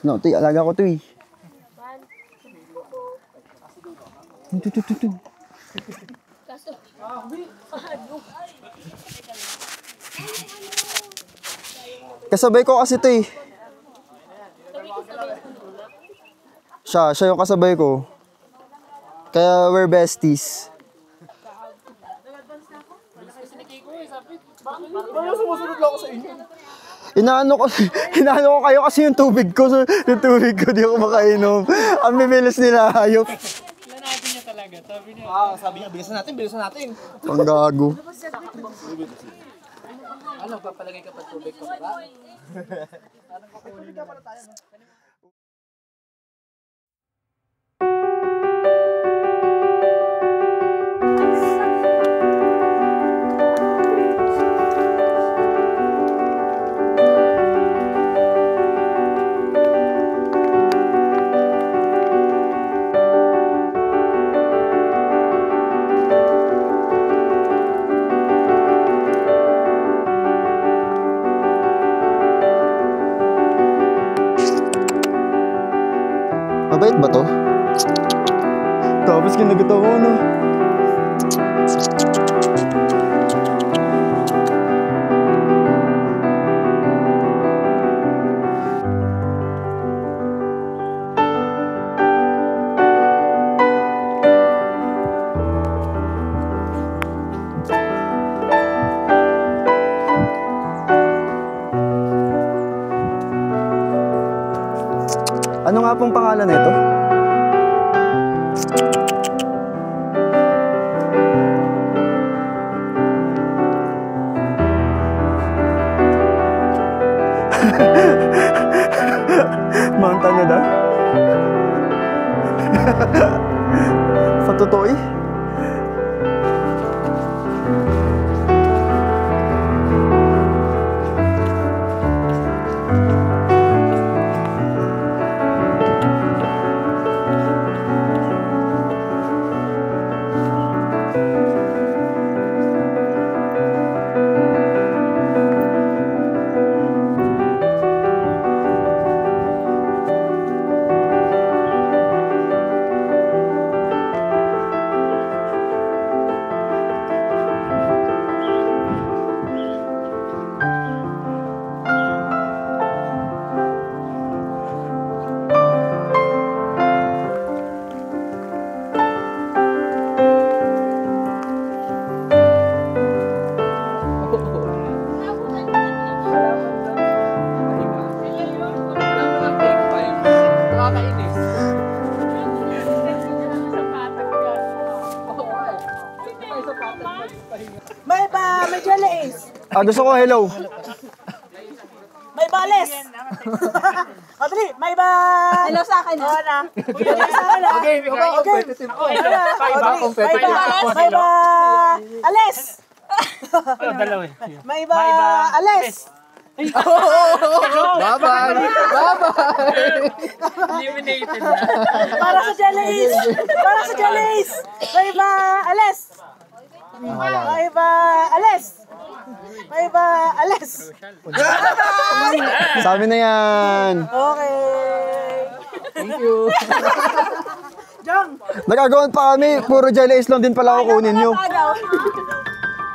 No, ti, alaga ko to eh. Ito. Kasabay ko kasi to eh. Siya yung kasabay ko. Kaya we're besties. Sumusunod lang ako sa inyo. Inaano ko kayo kasi yung tubig ko di ako makainom. Ang bibilis nila, hayop. Lanatin niya talaga, sabi niya. Sabi niya, bilisan natin. Ang gago. Ano, papalagay ka pa tubig ka ba? Mabait ba to? Tapos kinagat ako, no? Ano nga pong pangalan nito? Mount ano daw? Sa totoo eh? May jellies. Gusto ko hello. May bales. Adri, may ba... Hello sa akin. Oo na. Okay, competitive ko. May ba... Ales. Dalawa eh. May ba... Ales. Bye-bye! Eliminated na. Para sa jellies. May ba... Ales. May ba... Ales. Sabi na yan. Okay. Thank you. Jong. Nagagawan pa kami. Puro jelly lang din pala ako kunin nyo.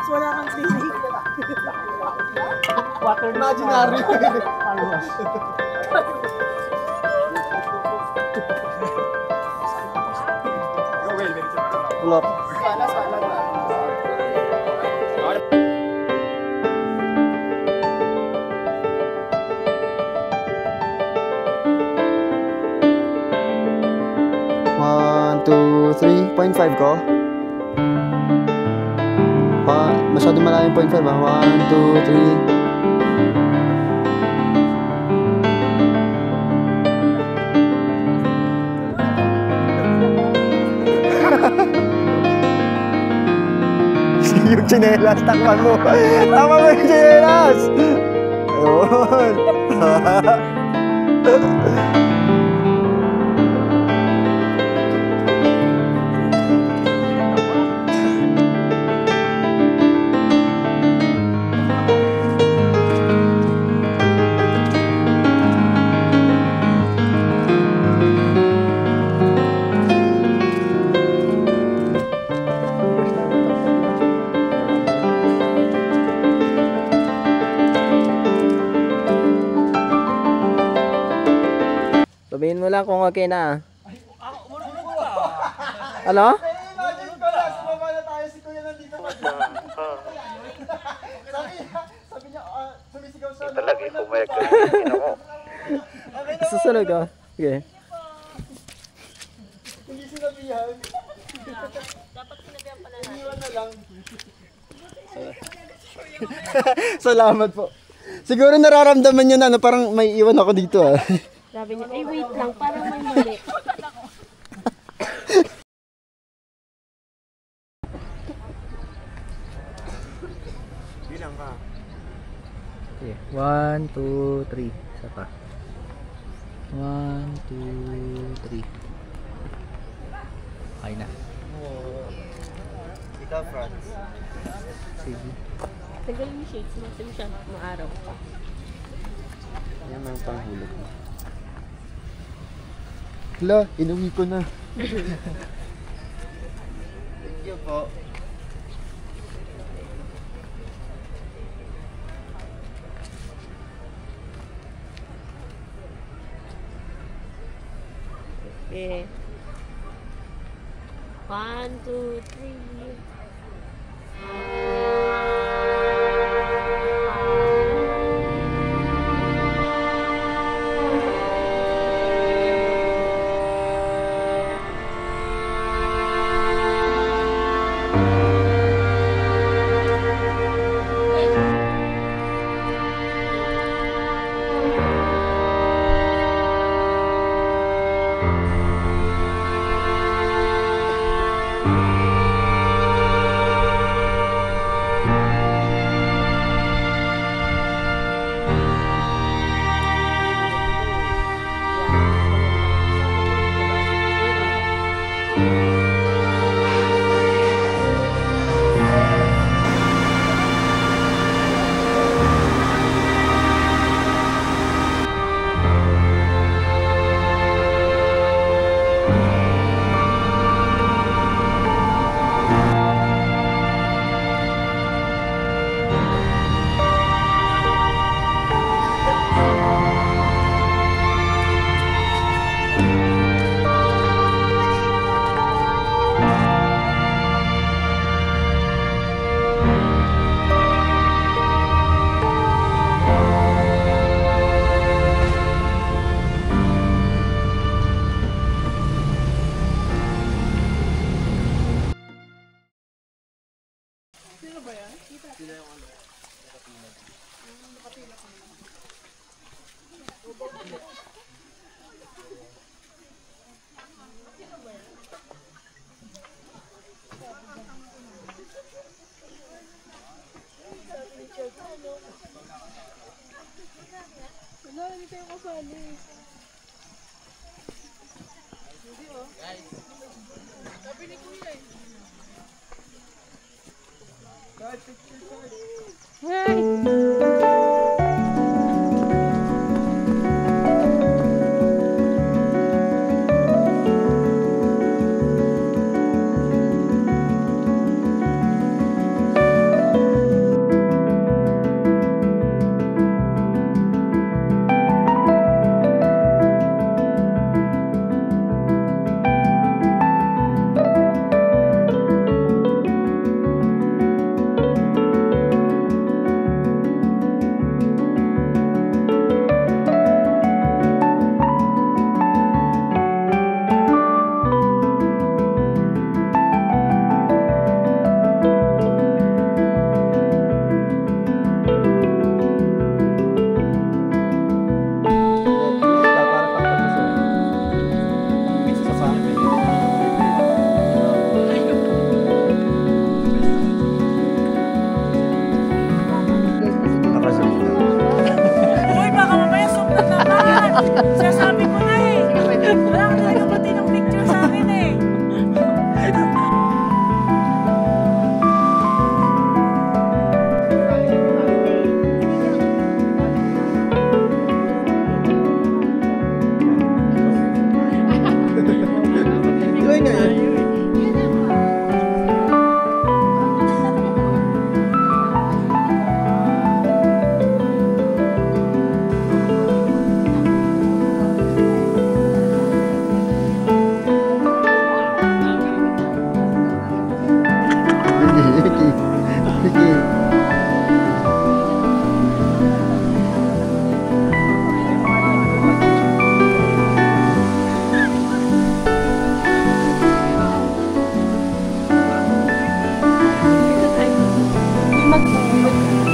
So wala kang sisig. Imaginary. Wala. One, two, 3.5 ko. Masyado maraming 0.5 ah. 1, 2, 3. Yung tsinelas, takpan mo. Takpan mo yung tsinelas. Ayun. Sabihin mo lang kung okay na. Ano? Imagine ko na, sumama na tayo si Kuya nandito. Sabi niya, sumisigaw siya. Talaga yung pumayag ka. Susunod ko. Sige. Hindi sinabihan. Iniwan na lang. Salamat po. Siguro nararamdaman niyo na parang may iwan ako dito ah. Sabi niya, ay wait lang, parang may mali. Bilang ka. Okay. 1, 2, 3. Isa pa. 1, 2, 3. Okay na. Ikaw, Franz. Sige. Tagal yung shades mo, sabi siya, maaraw pa. Yan ang panghulog mo. Hala, inuwi ko na. Thank you po. Okay. 1, 2, 3.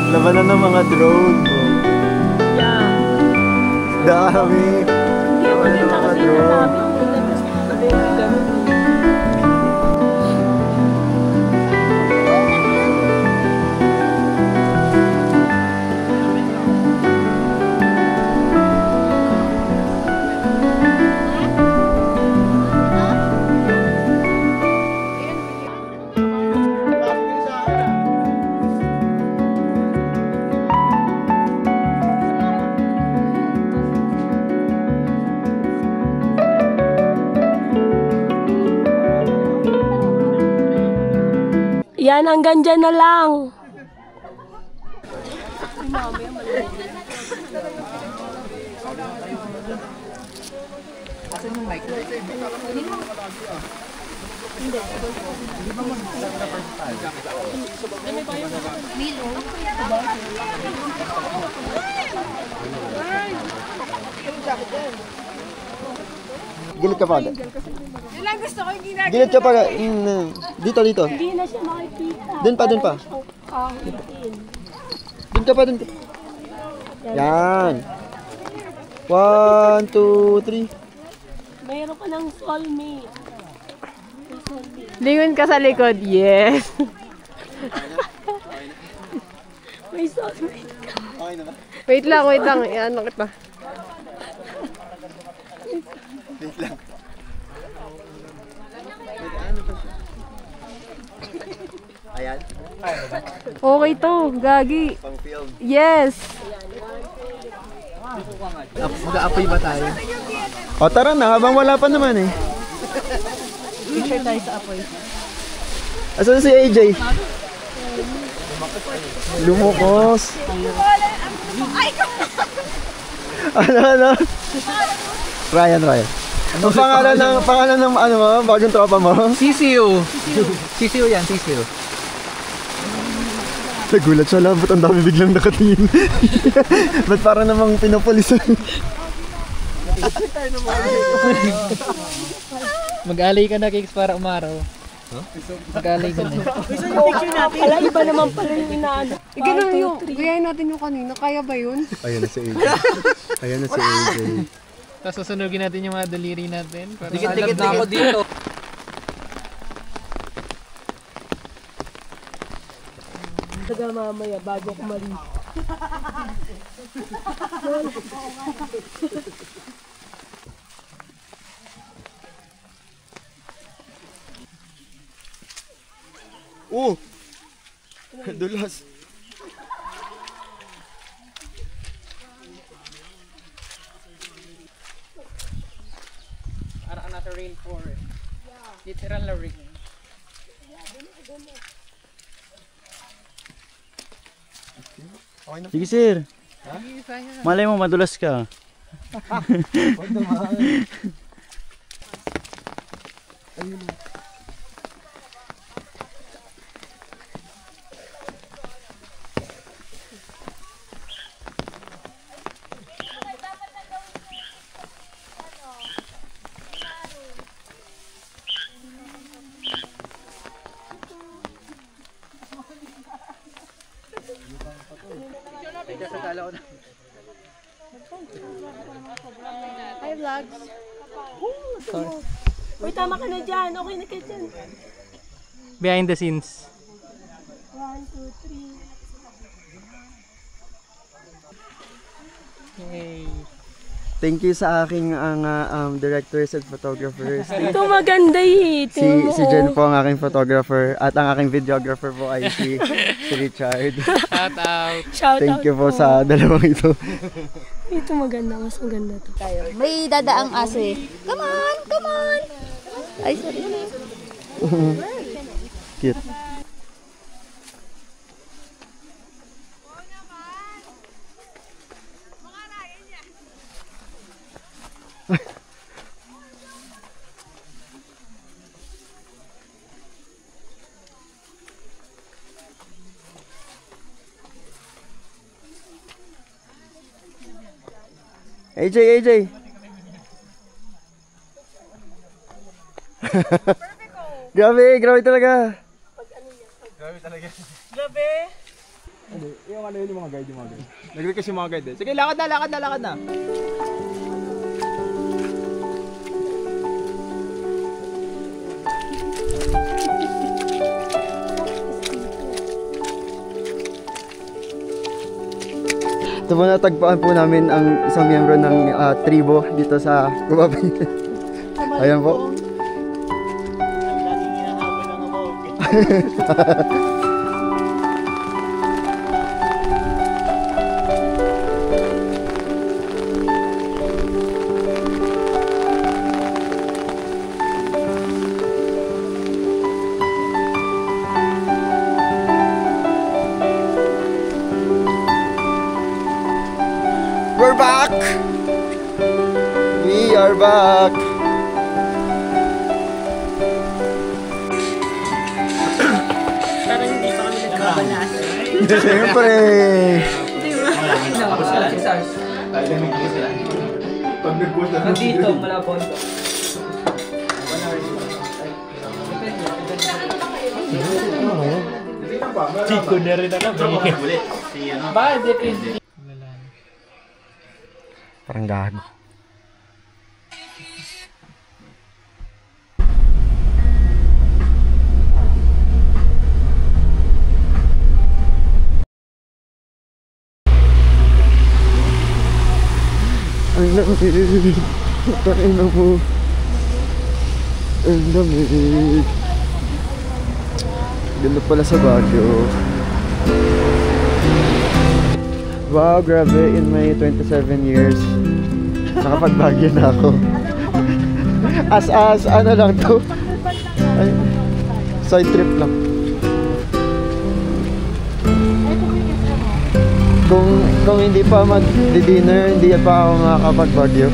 Labanan ng mga drone. Yeah. Dami. Hindi ako din mga kasi drone. nasabi ko sabi ko ganun. Yan, hanggang dyan na lang. Gilid ka pa. Gilid ka pa. Dito, dito. Hindi na siya makikita. Dun pa, dun pa. Kahitin. Dun ka pa, dun ka. Yan. 1, 2, 3. Mayroon ka ng soulmate. May soulmate. Lingon ka sa likod. Yes. May soulmate ka. Wait lang, wait lang. Ano kita? Ayan. Okay to. Gagi. Pang film. Yes. Mag-aapoy ba tayo? O tara na, habang wala pa naman eh. Picture tayo sa apoy. Asan si AJ? Lumukos. Ano? Ryan. Ang pangalan ng ano mo, bagong tropa mo? CCU. CCU yan, CCU. Nagulat siya lang, ba't ang dami biglang nakatingin? Ba't parang namang pinopolisan? Mag-alay ka na, Kicks, para umaraw. Mag-alay ka na. Gusto niyo picture natin? Wala, iba naman pala yung inaano. Ganun yung, gayahin natin yung kanina. Kaya ba yun? Ayan na si AJ. Ayan na si AJ. Tapos susunugin natin yung mga daliri natin. Para Dikit-dikit na ako dito. Taga mamaya bago ako mali. Oh! Dulas. Parang nasa rainforest. Literal na rain. Sige sir. Malay mo madulas ka. Hi, vlogs. Uy, tama ka na dyan. Okay na ka dyan. Behind the scenes. 1, 2, 3. Yay. Thank you sa aking directors and photographers. Ito maganda eh. Si Jen po ang aking photographer at ang aking videographer po ay si Richard. Shout out. Shout Thank out you po sa dalawang ito. Ito maganda. Mas maganda to. May dadaang aso eh. Come on! Ay, sorry. Cute. AJ. Grabe talaga. Grabe. Yung ano yun, yung mga guide, Nag-request yung mga guide. Sige, lakad na. Ito po natagpuan po namin ang isang miyembro ng tribo dito sa Gubabi. Ayan po. We're back! We are back! Parang hindi pa kami nagbabalas. Siyempre! Nandito, mula ponto. Chico na rin alam. Ba, depende. Parang gago. Ang lamig. Takin na po. Ang lamig. Ganda pala sa Baguio. Wow, grabe. In my 27 years, nakapag-Baguio na ako. As ano lang to? Ay, side trip lang. Kung hindi pa mag-dinner, hindi pa ako makakapag-Baguio.